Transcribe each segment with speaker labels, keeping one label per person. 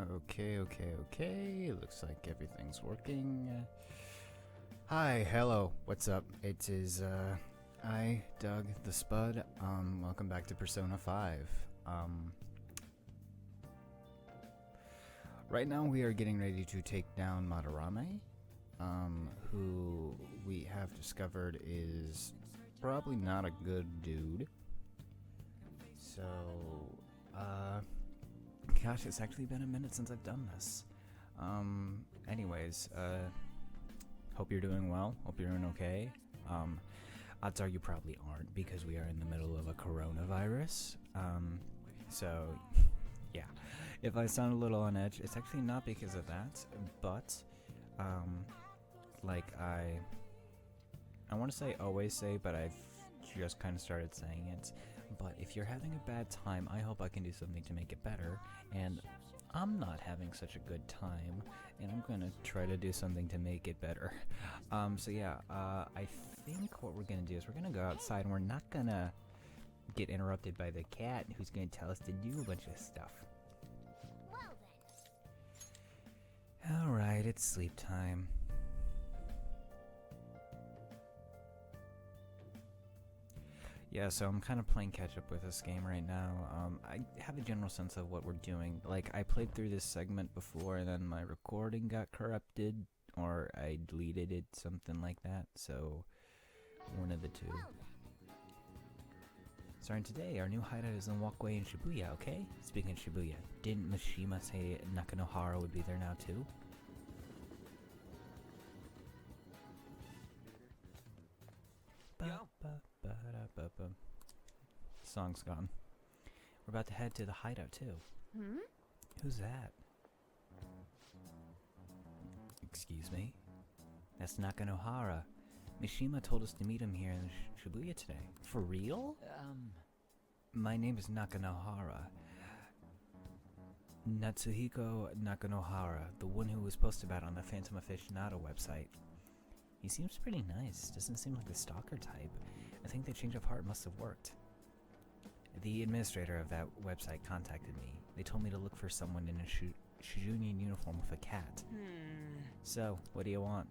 Speaker 1: Okay. Looks like everything's working. Hi, hello, what's up? It is, I, Doug the Spud. Welcome back to Persona 5. Right now we are getting ready to take down Madarame, who we have discovered is probably not a good dude. So, gosh, it's actually been a minute since I've done this. Anyways, hope you're doing well. Hope you're doing okay. Odds are you probably aren't because we are in the middle of a coronavirus. So, yeah. If I sound a little on edge, it's actually not because of that, but, like I want to say always say, but I've just kind of started saying it. But if you're having a bad time, I hope I can do something to make it better. And I'm not having such a good time, and I'm gonna try to do something to make it better. So yeah, I think what we're gonna do is we're gonna go outside, and we're not gonna get interrupted by the cat, who's gonna tell us to do a bunch of stuff. Alright, it's sleep time. Yeah, so I'm kind of playing catch up with this game right now. I have a general sense of what we're doing. Like, I played through this segment before, and then my recording got corrupted, or I deleted it, something like that. So, one of the two. Starting today, our new hideout is in Walkway in Shibuya, okay? Speaking of Shibuya, didn't Mishima say Nakanohara would be there now too? Song's gone. We're about to head to the hideout too. Who's that? Excuse me? That's Nakanohara. Mishima told us to meet him here in Shibuya today. For real? My name is Nakanohara. Natsuhiko Nakanohara, the one who was posted about on the Phantom Aficionado website. He seems pretty nice. Doesn't seem like the stalker type. I think the change of heart must have worked. The administrator of that website contacted me. They told me to look for someone in a Shijunian uniform with a cat. So, what do you want?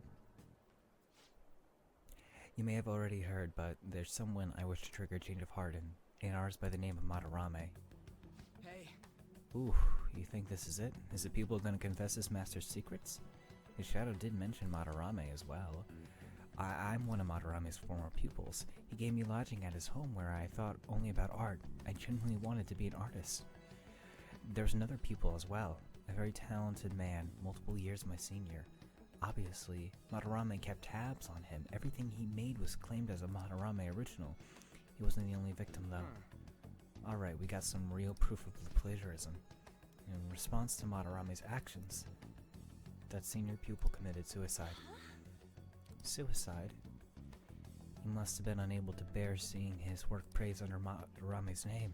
Speaker 1: You may have already heard, but there's someone I wish to trigger a change of heart in ours by the name of Madarame.
Speaker 2: Hey.
Speaker 1: Ooh, you think this is it? Is the pupil gonna confess his master's secrets? His shadow did mention Madarame as well. I'm one of Madarame's former pupils. He gave me lodging at his home where I thought only about art. I genuinely wanted to be an artist. There's another pupil as well, a very talented man, multiple years my senior. Obviously, Madarame kept tabs on him. Everything he made was claimed as a Madarame original. He wasn't the only victim though. Alright, we got some real proof of the plagiarism. In response to Madarame's actions, that senior pupil committed suicide. Suicide? He must have been unable to bear seeing his work praised under Madarame's name.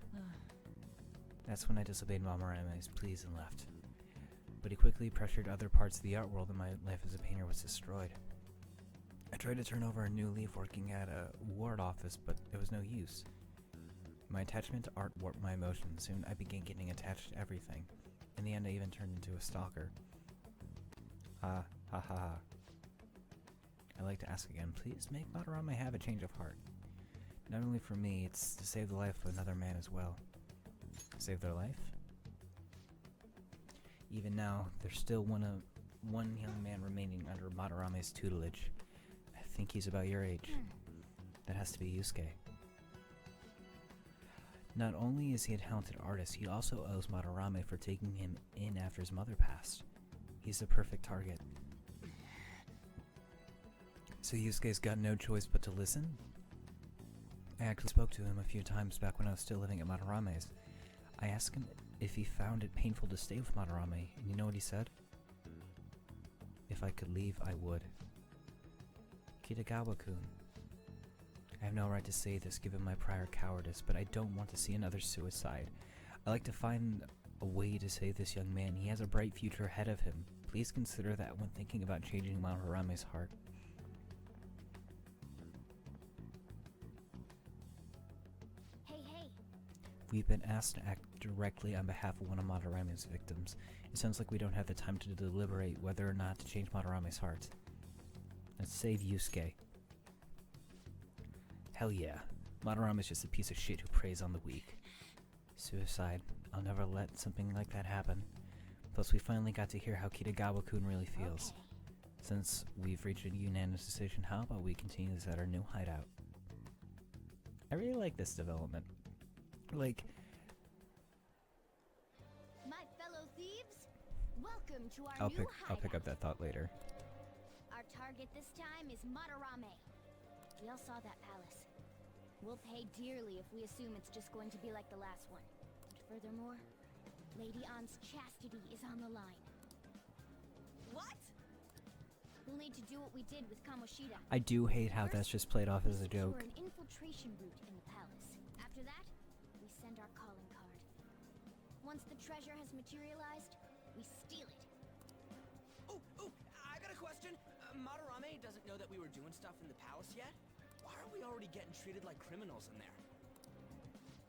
Speaker 1: That's when I disobeyed Madarame's pleas and left. But he quickly pressured other parts of the art world and my life as a painter was destroyed. I tried to turn over a new leaf working at a ward office, but it was no use. My attachment to art warped my emotions. Soon I began getting attached to everything. In the end, I even turned into a stalker. Ha ha ha. I'd like to ask again, please make Madarame have a change of heart. Not only for me, it's to save the life of another man as well. Save their life? Even now, there's still one young man remaining under Madarame's tutelage. I think he's about your age. That has to be Yusuke. Not only is he a talented artist, he also owes Madarame for taking him in after his mother passed. He's the perfect target. So Yusuke's got no choice but to listen? I actually spoke to him a few times back when I was still living at Madarame's. I asked him if he found it painful to stay with Madarame, and you know what he said? If I could leave, I would. Kitagawa-kun. I have no right to say this given my prior cowardice, but I don't want to see another suicide. I like to find a way to save this young man. He has a bright future ahead of him. Please consider that when thinking about changing Madarame's heart. We've been asked to act directly on behalf of one of Madarame's victims. It sounds like we don't have the time to deliberate whether or not to change Madarame's heart. Let's save Yusuke. Hell yeah. Madarame's just a piece of shit who preys on the weak. Suicide. I'll never let something like that happen. Plus, we finally got to hear how Kitagawa-kun really feels.
Speaker 2: Okay.
Speaker 1: Since we've reached a unanimous decision, how about we continue this at our new hideout? I really like this development. Like,
Speaker 2: My fellow thieves, welcome to our
Speaker 1: I'll
Speaker 2: new
Speaker 1: pick up
Speaker 2: hideout.
Speaker 1: that thought later.
Speaker 2: Our target this time is Madarame. We all saw that palace. We'll pay dearly if we assume it's just going to be like the last one. And furthermore, Lady An's chastity is on the line. What? We'll need to do what we did with Kamoshida.
Speaker 1: I do hate how that's just played off as a joke.
Speaker 2: Secure an infiltration route in the palace. After that, we send our calling card. Once the treasure has materialized, we steal it.
Speaker 3: Oh, I got a question. Madarame doesn't know that we were doing stuff in the palace yet? Why are we already getting treated like criminals in there?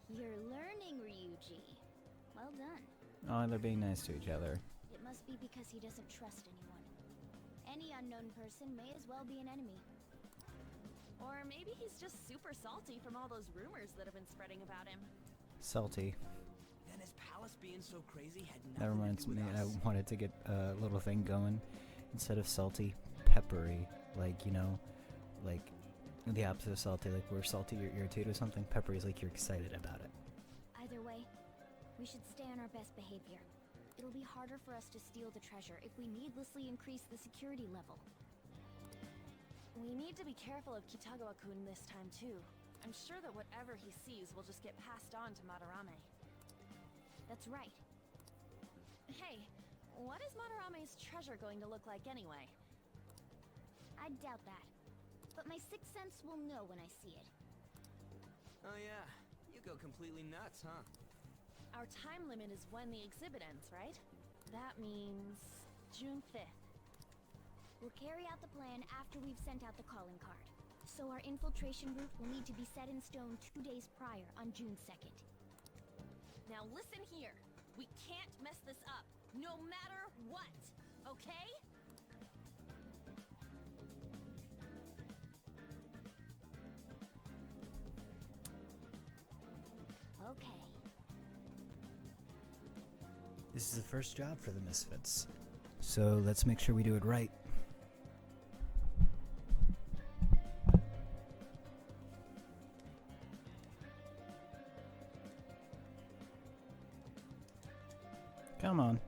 Speaker 2: You're learning, Ryuji. Well done.
Speaker 1: Oh, they're being nice to each other.
Speaker 2: It must be because he doesn't trust anyone. Any unknown person may as well be an enemy.
Speaker 4: Or maybe he's just super salty from all those rumors that have been spreading about him.
Speaker 1: Salty.
Speaker 3: Then his palace being so crazy had nothing
Speaker 1: That reminds
Speaker 3: to do
Speaker 1: me,
Speaker 3: with
Speaker 1: I
Speaker 3: us.
Speaker 1: wanted to get a little thing going. Instead of salty, peppery. Like, you know, like the opposite of salty. Like, where salty you're irritated with something, peppery is like you're excited about it.
Speaker 2: Either way, we should stay on our best behavior. It'll be harder for us to steal the treasure if we needlessly increase the security level.
Speaker 4: We need to be careful of Kitagawa-kun this time too. I'm sure that whatever he sees will just get passed on to Madarame.
Speaker 2: That's right.
Speaker 4: Hey, what is Madarame's treasure going to look like anyway?
Speaker 2: I doubt that. But my sixth sense will know when I see it.
Speaker 3: Oh yeah, you go completely nuts, huh?
Speaker 4: Our time limit is when the exhibit ends, right? That means June 5th.
Speaker 2: We'll carry out the plan after we've sent out the calling card. So our infiltration route will need to be set in stone 2 days prior on June 2nd.
Speaker 4: Now listen here. We can't mess this up, no matter what, okay?
Speaker 2: Okay.
Speaker 1: This is the first job for the Misfits. So let's make sure we do it right. Come on.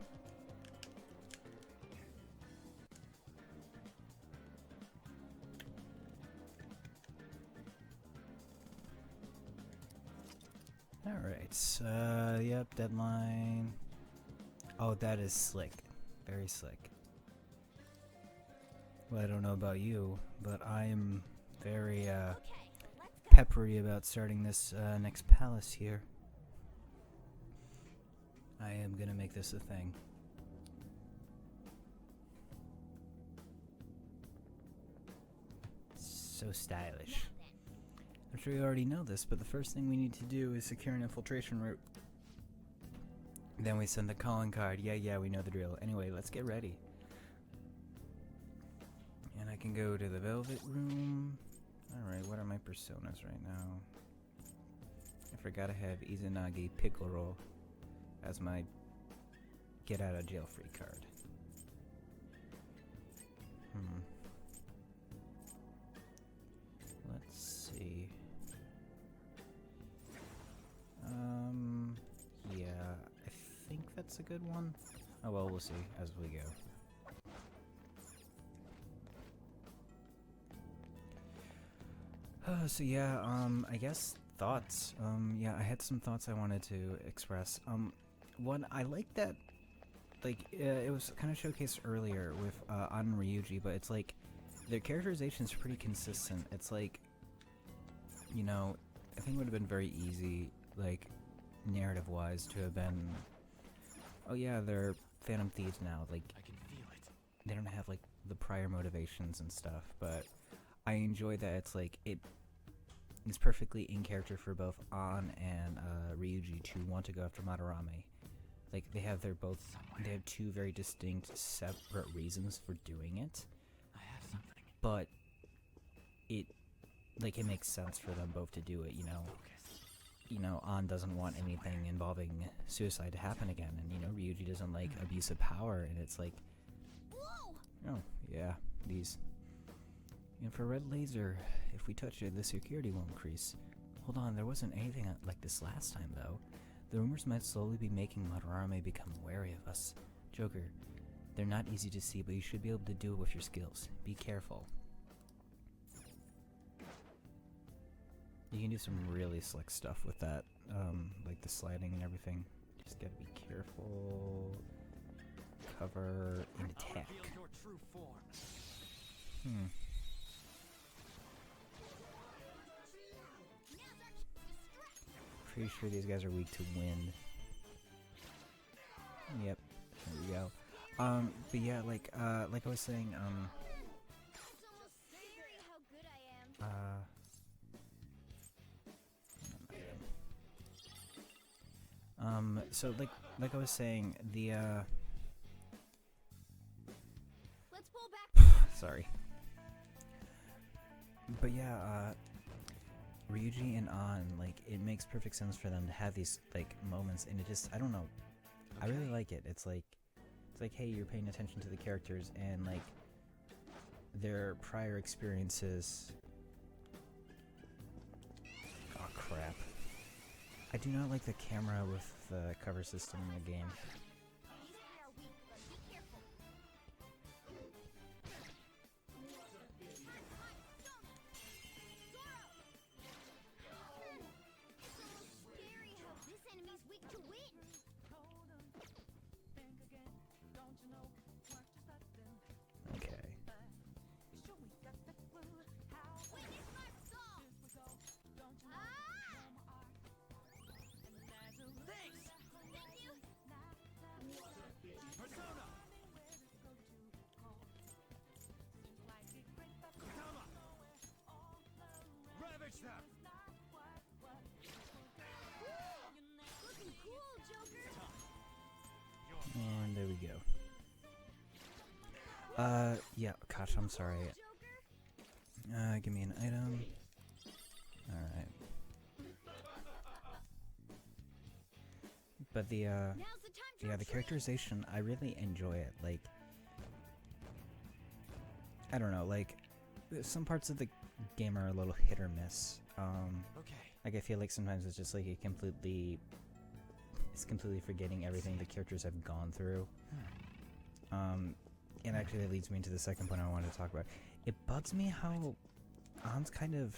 Speaker 1: Alright, yep, deadline. Oh, that is slick. Very slick. Well, I don't know about you, but I am very,
Speaker 2: Okay, let's go.
Speaker 1: peppery about starting this, next palace here. I am gonna make this a thing. So stylish.
Speaker 2: Now then.
Speaker 1: I'm sure you already know this, but the first thing we need to do is secure an infiltration route. Then we send the calling card. Yeah, we know the drill. Anyway, let's get ready. And I can go to the Velvet Room. Alright, what are my personas right now? I forgot I have Izanagi Pickle Roll as my get out of jail free card. Let's see. Yeah, I think that's a good one. Oh well, we'll see as we go. So yeah, I guess thoughts. Yeah, I had some thoughts I wanted to express. One, I like that, like, it was kind of showcased earlier with An and Ryuji, but it's like, their characterization's pretty consistent. It's like, you know, I think it would have been very easy, like, narrative-wise, to have been, oh yeah, they're Phantom Thieves now, like,
Speaker 3: I can feel it.
Speaker 1: they don't have, like, the prior motivations and stuff, but I enjoy that it's like, it's perfectly in character for both An and Ryuji to want to go after Madarame. Like, they have two very distinct, separate reasons for doing it.
Speaker 3: I have something.
Speaker 1: But it makes sense for them both to do it, you know. You know, An doesn't want anything involving suicide to happen again, and, you know, Ryuji doesn't like abuse of power, and it's like,
Speaker 2: Whoa!
Speaker 1: oh, yeah, these infrared laser, if we touch it, the security will increase. Hold on, there wasn't anything like this last time, though. The rumors might slowly be making Madarame become wary of us. Joker, they're not easy to see, but you should be able to do it with your skills. Be careful. You can do some really slick stuff with that, like the sliding and everything. Just gotta be careful. Cover and attack. Pretty sure these guys are weak to wind. Yep, there we go. But yeah, like I was saying,
Speaker 2: It's almost scary how good I am.
Speaker 1: So like I was saying, the
Speaker 2: Let's pull back.
Speaker 1: sorry. But yeah, Ryuji and An, like, it makes perfect sense for them to have these like moments, and it just, I don't know, I really like it. It's like, hey, you're paying attention to the characters and like their prior experiences. Oh crap. I do not like the camera with the cover system in the game.
Speaker 2: These three are weak, but be careful. Scary how this enemy's weak to wind.
Speaker 1: Okay.
Speaker 2: Witness my soul.
Speaker 3: Thanks!
Speaker 2: Thank you.
Speaker 3: Persona! Katama! Ravage them!
Speaker 2: Looking cool, Joker.
Speaker 1: And there we go. Yeah, gosh, I'm sorry.
Speaker 2: Joker.
Speaker 1: Give me an item. Alright. But the,
Speaker 2: Now's the time to
Speaker 1: yeah, the
Speaker 2: retreat.
Speaker 1: characterization, I really enjoy it. Like, I don't know, like, some parts of the game are a little hit or miss.
Speaker 3: Okay.
Speaker 1: Like, I feel like sometimes it's just like it's completely forgetting everything the characters have gone through. And actually that leads me into the second point I wanted to talk about. It bugs me how An's kind of,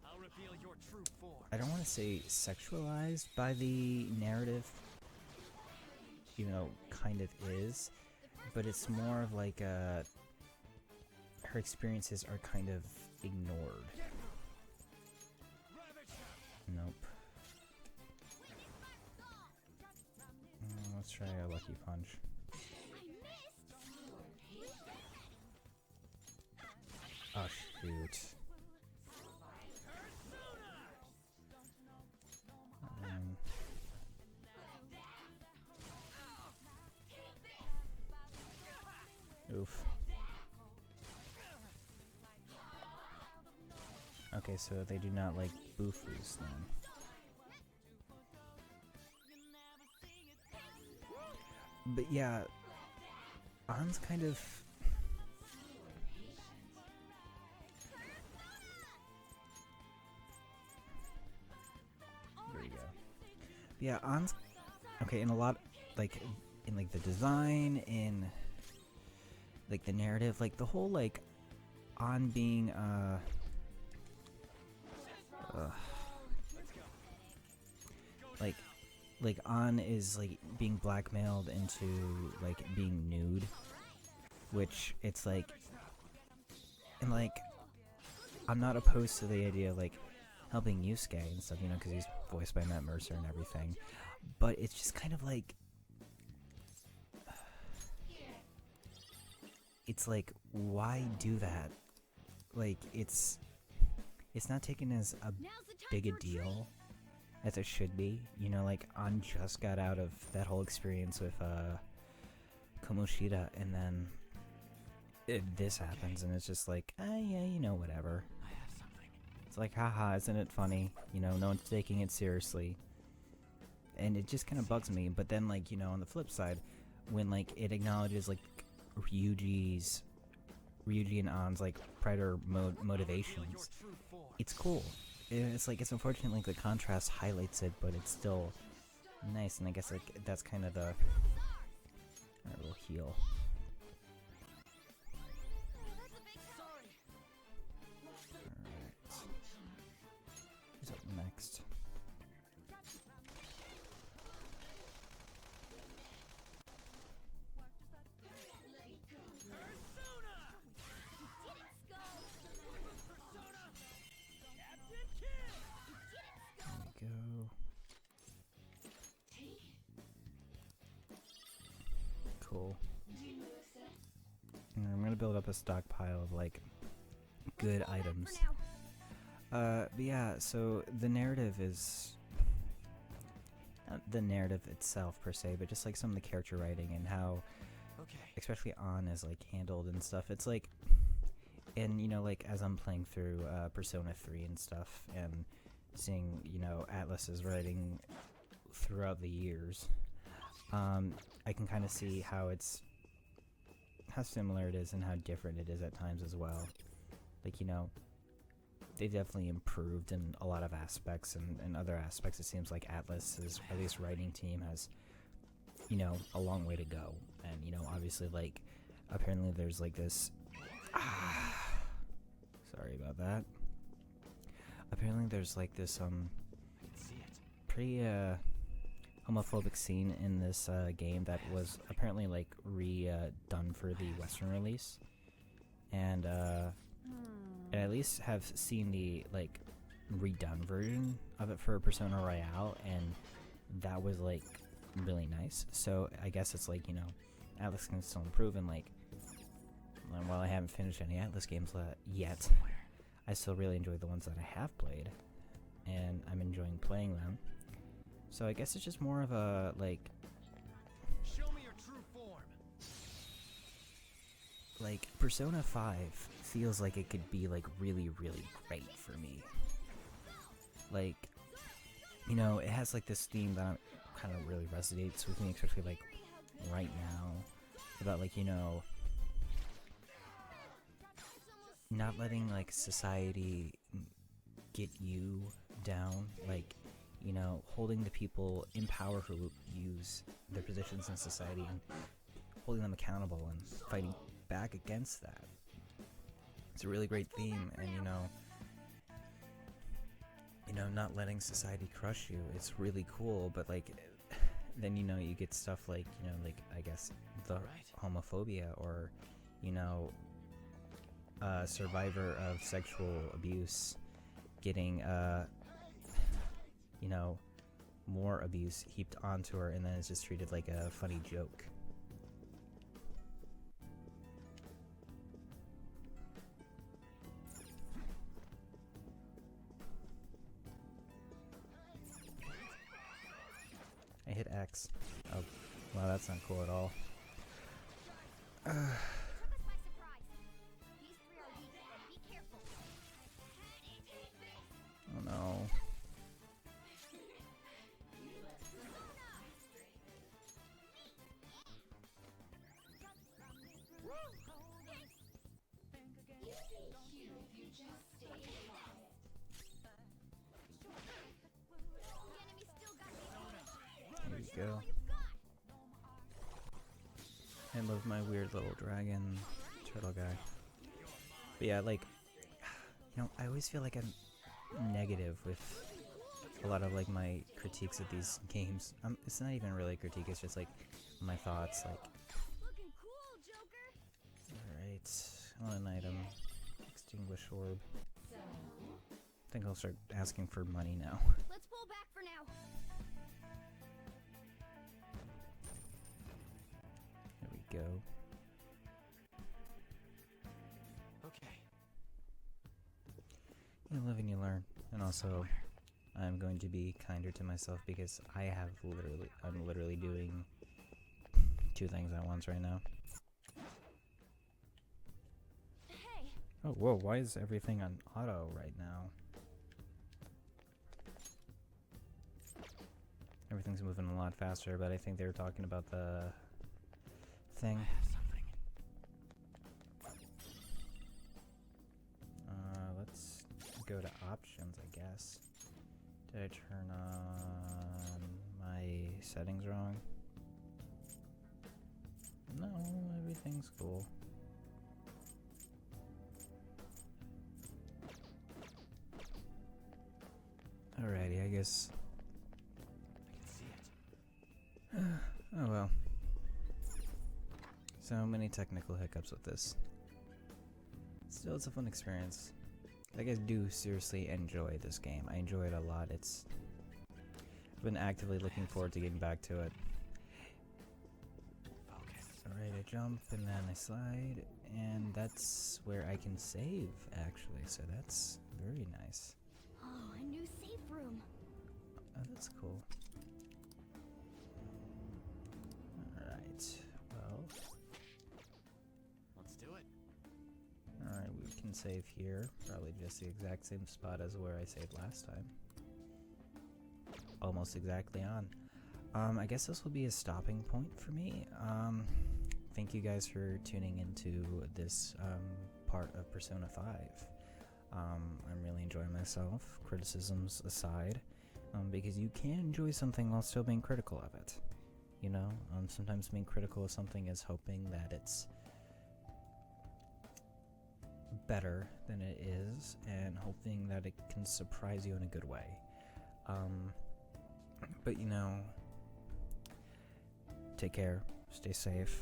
Speaker 3: I'll reveal your true form.
Speaker 1: I don't want to say sexualized by the narrative, you know, kind of is, but it's more of like her experiences are kind of ignored. Nope. Let's try a lucky punch. Oh shoot. Oof. Okay, so they do not like boofus then. But yeah, An's kind of... There you go. Yeah, An's... Okay, in a lot... Like, in like the design, in like the narrative, like the whole like An being like An is like being blackmailed into like being nude, which it's like, and like I'm not opposed to the idea of like helping Yusuke and stuff, you know, because he's voiced by Matt Mercer and everything, but it's just kind of like, it's like, why do that? Like, it's it's not taken as a
Speaker 2: Now's the time
Speaker 1: big a
Speaker 2: to retreat.
Speaker 1: deal as it should be. You know, like, An just got out of that whole experience with Kamoshida, and then this happens, and it's just like, yeah, you know, whatever.
Speaker 3: I have something.
Speaker 1: It's like, haha, isn't it funny? You know, no one's taking it seriously. And it just kind of bugs me. But then, like, you know, on the flip side, when, like, it acknowledges, like, Ryuji and An's, like, predator motivations, it's cool. It's like, it's unfortunate, like, the contrast highlights it, but it's still nice. And I guess, like, that's kind of the... Alright, we'll heal. Alright. Who's up next? There we go. Cool. And I'm gonna build up a stockpile of, like, good items. But yeah, so the narrative is... not the narrative itself, per se, but just, like, some of the character writing and how...
Speaker 3: Okay.
Speaker 1: especially An is, like, handled and stuff. It's like... and, you know, like, as I'm playing through Persona 3 and stuff, and seeing, you know, Atlas's writing throughout the years, I can kind of see how it's... how similar it is and how different it is at times as well. Like, you know, they've definitely improved in a lot of aspects, and in other aspects it seems like Atlas's, at least writing team, has, you know, a long way to go. And, you know, obviously, like, apparently there's, like, this... sorry about that. Apparently there's, like, this, pretty, homophobic scene in this, game that was apparently, like, done for the Western release. And, I at least have seen the, like, redone version of it for Persona Royale, and that was, like, really nice. So I guess it's like, you know, Atlas can still improve, and, like, while I haven't finished any Atlas games yet, I still really enjoy the ones that I have played, and I'm enjoying playing them. So I guess it's just more of a, like...
Speaker 3: Show me your true form.
Speaker 1: like, Persona 5 feels like it could be, like, really, really great for me. Like, you know, it has, like, this theme that kind of really resonates with me, especially, like, right now, about, like, you know, not letting, like, society get you down, like, you know, holding the people in power who use their positions in society and holding them accountable and fighting back against that. It's a really great theme, and, you know, not letting society crush you. It's really cool, but, like, then, you know, you get stuff like, you know, like, I guess, the homophobia, or, you know, a survivor of sexual abuse getting, you know, more abuse heaped onto her, and then it's just treated like a funny joke. I hit X. Oh, wow, that's not cool at all.
Speaker 2: Took us by surprise. These three are weak. Be careful.
Speaker 1: Oh no. There you go. I love my weird little dragon turtle guy. But yeah, like, you know, I always feel like I'm negative with a lot of, like, my critiques of these games. It's not even really a critique, it's just, like, my thoughts, like...
Speaker 2: Looking cool, Joker.
Speaker 1: Alright, I want an item. Extinguish orb. I think I'll start asking for money now.
Speaker 2: Let's pull back for now.
Speaker 1: There we go.
Speaker 3: Okay.
Speaker 1: You live and you also, I'm going to be kinder to myself because I'm literally doing 2 things at once right now.
Speaker 4: Hey,
Speaker 1: Oh, whoa, why is everything on auto right now? Everything's moving a lot faster, but I think they were talking about the thing. Let's go to options, I guess. Did I turn on my settings wrong? No, everything's cool. Alrighty, I guess.
Speaker 3: I can see it.
Speaker 1: Oh well. So many technical hiccups with this. Still, it's a fun experience. Like, I do seriously enjoy this game. I enjoy it a lot. I've been actively looking forward to getting back to it. Alright, I jump and then I slide, and that's where I can save, actually. So that's very nice.
Speaker 2: Oh, a new safe room.
Speaker 1: Oh, that's cool. Alright, well.
Speaker 3: Let's do it.
Speaker 1: Alright, we can save here. Probably just the exact same spot as where I saved last time. Almost exactly on. I guess this will be a stopping point for me. Thank you guys for tuning into this part of Persona 5. I'm really enjoying myself, criticisms aside, because you can enjoy something while still being critical of it. You know, sometimes being critical of something is hoping that it's better than it is, and hoping that it can surprise you in a good way. But you know, take care, stay safe,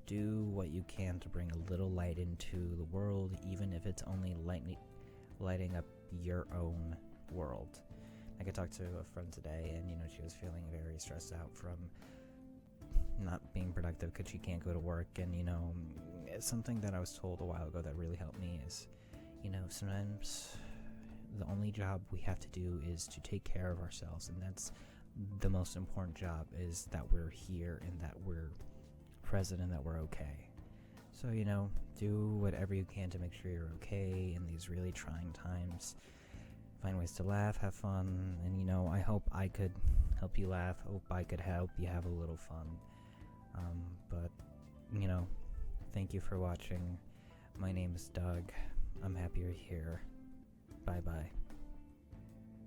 Speaker 1: do what you can to bring a little light into the world, even if it's only lighting up your own world. Like, I talked to a friend today, and you know, she was feeling very stressed out from not being productive because she can't go to work. And you know, something that I was told a while ago that really helped me is, you know, sometimes the only job we have to do is to take care of ourselves, and that's the most important job, is that we're here and that we're present and that we're okay. So, you know, do whatever you can to make sure you're okay in these really trying times. Find ways to laugh, have fun, and you know, I hope I could help you laugh, hope I could help you have a little fun. But, you know, thank you for watching. My name is Doug. I'm happy you're here. Bye-bye.